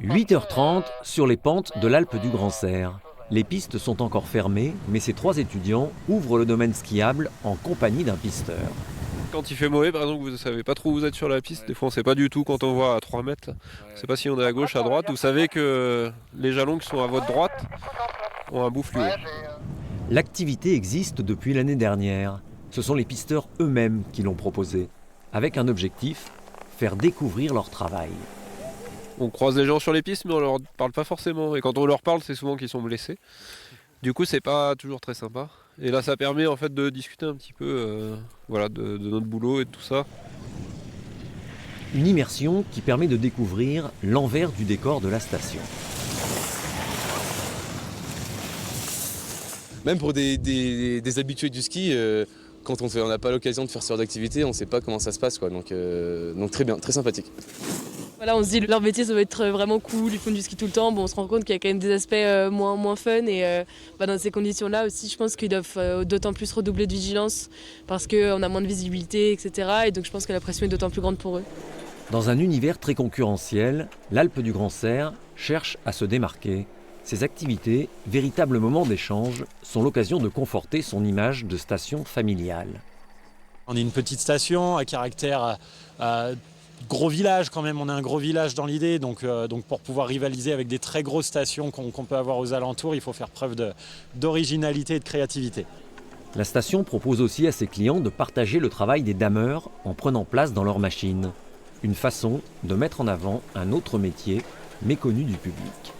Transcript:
8h30 sur les pentes de l'Alpe du Grand Serre. Les pistes sont encore fermées, mais ces 3 étudiants ouvrent le domaine skiable en compagnie d'un pisteur. Quand il fait mauvais, par exemple, vous ne savez pas trop où vous êtes sur la piste. Des fois, on ne sait pas du tout quand on voit à 3 mètres. On ne sait pas si on est à gauche, à droite. Vous savez que les jalons qui sont à votre droite ont un bout fluo. L'activité existe depuis l'année dernière. Ce sont les pisteurs eux-mêmes qui l'ont proposée, avec un objectif, faire découvrir leur travail. On croise les gens sur les pistes, mais on leur parle pas forcément. Et quand on leur parle, c'est souvent qu'ils sont blessés. Du coup, c'est pas toujours très sympa. Et là, ça permet en fait de discuter un petit peu de notre boulot et de tout ça. Une immersion qui permet de découvrir l'envers du décor de la station. Même pour des habitués du ski, quand on n'a pas l'occasion de faire ce genre d'activité, on ne sait pas comment ça se passe, quoi. Donc très bien, très sympathique. Voilà, on se dit leur métier ça va être vraiment cool, ils font du ski tout le temps. Bon, on se rend compte qu'il y a quand même des aspects moins fun et dans ces conditions-là aussi, je pense qu'ils doivent d'autant plus redoubler de vigilance parce qu'on a moins de visibilité, etc. Et donc je pense que la pression est d'autant plus grande pour eux. Dans un univers très concurrentiel, l'Alpe du Grand Serre cherche à se démarquer. Ces activités, véritables moments d'échange, sont l'occasion de conforter son image de station familiale. On est une petite station à caractère gros village quand même, on est un gros village dans l'idée, donc pour pouvoir rivaliser avec des très grosses stations qu'on peut avoir aux alentours, il faut faire preuve d'originalité et de créativité. La station propose aussi à ses clients de partager le travail des dameurs en prenant place dans leurs machines. Une façon de mettre en avant un autre métier méconnu du public.